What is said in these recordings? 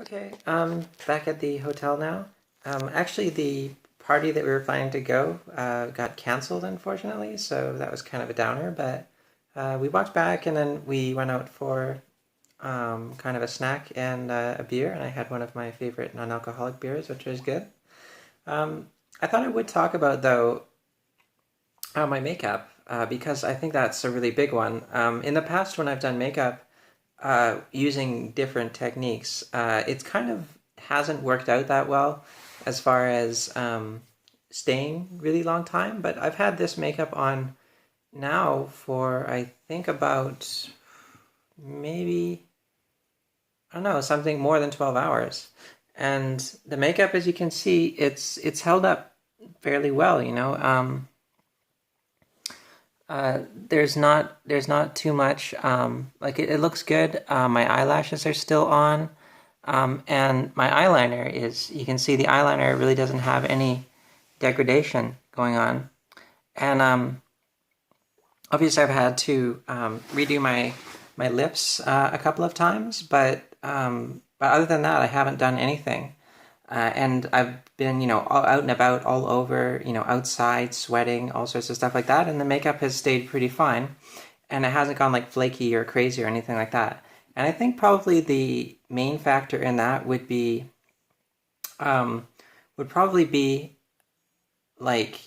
Okay, back at the hotel now. Actually, the party that we were planning to go got canceled, unfortunately, so that was kind of a downer, but we walked back and then we went out for kind of a snack and a beer, and I had one of my favorite non-alcoholic beers, which was good. Um, I thought I would talk about, though, my makeup, because I think that's a really big one. In the past, when I've done makeup, using different techniques, it's kind of hasn't worked out that well as far as staying really long time. But I've had this makeup on now for I think about maybe I don't know something more than 12 hours, and the makeup, as you can see, it's held up fairly well. There's not too much. Like it looks good. My eyelashes are still on, and my eyeliner is. You can see the eyeliner really doesn't have any degradation going on, and obviously I've had to redo my lips a couple of times, but other than that, I haven't done anything. And I've been, all out and about all over, outside, sweating, all sorts of stuff like that. And the makeup has stayed pretty fine. And it hasn't gone like flaky or crazy or anything like that. And I think probably the main factor in that um, would probably be like,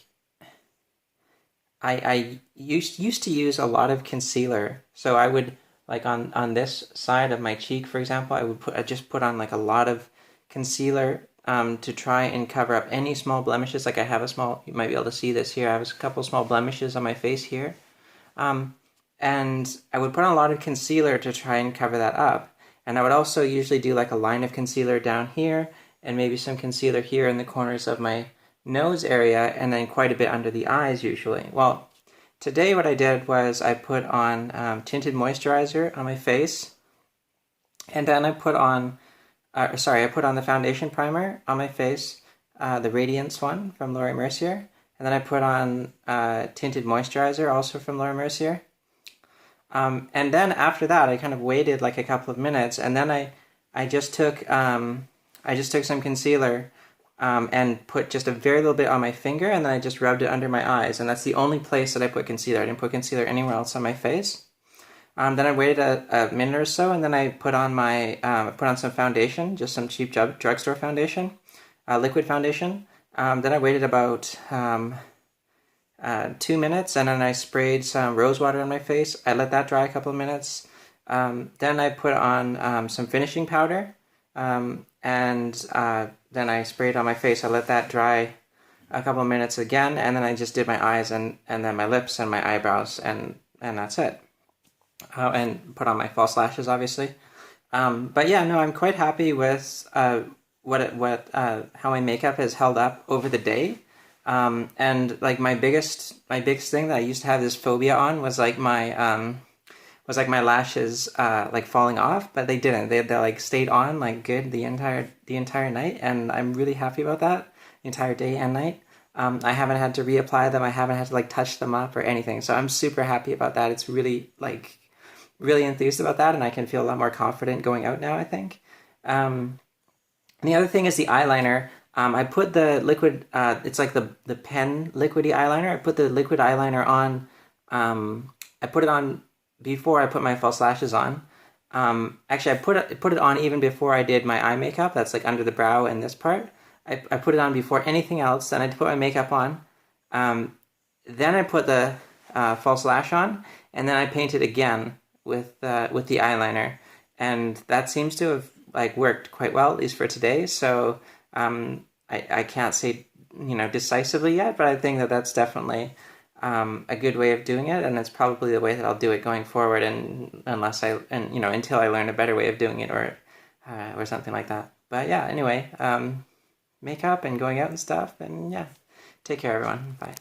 I used to use a lot of concealer. So I would, like on this side of my cheek, for example, I just put on like a lot of concealer to try and cover up any small blemishes. Like I have a small, you might be able to see this here. I have a couple small blemishes on my face here. Um, and I would put on a lot of concealer to try and cover that up. And I would also usually do like a line of concealer down here and maybe some concealer here in the corners of my nose area and then quite a bit under the eyes usually. Well, today what I did was I put on tinted moisturizer on my face, and then I put on I put on the foundation primer on my face, the Radiance one from Laura Mercier, and then I put on tinted moisturizer also from Laura Mercier. And then after that, I kind of waited like a couple of minutes, and then I just took some concealer and put just a very little bit on my finger, and then I just rubbed it under my eyes, and that's the only place that I put concealer. I didn't put concealer anywhere else on my face. Then I waited a minute or so, and then I put on some foundation, just some cheap drugstore foundation, liquid foundation. Then I waited about 2 minutes, and then I sprayed some rose water on my face. I let that dry a couple of minutes. Then I put on some finishing powder, and then I sprayed on my face. I let that dry a couple of minutes again, and then I just did my eyes and then my lips and my eyebrows, and that's it. And put on my false lashes, obviously. But yeah, no, I'm quite happy with how my makeup has held up over the day. And like my biggest thing that I used to have this phobia on was like my lashes like falling off, but they didn't. They like stayed on like good the entire night, and I'm really happy about that, the entire day and night. I haven't had to reapply them. I haven't had to like touch them up or anything. So I'm super happy about that. It's really enthused about that, and I can feel a lot more confident going out now, I think. And the other thing is the eyeliner. I put the liquid, it's like the pen liquidy eyeliner. I put the liquid eyeliner on, I put it on before I put my false lashes on. Actually, I put it on even before I did my eye makeup. That's like under the brow and this part. I put it on before anything else. Then I put my makeup on. Then I put the false lash on, and then I painted again with the eyeliner, and that seems to have like worked quite well, at least for today. So I can't say decisively yet, but I think that that's definitely a good way of doing it, and it's probably the way that I'll do it going forward, and until I learn a better way of doing it, or something like that. But yeah, anyway, makeup and going out and stuff, and yeah, take care everyone. Bye.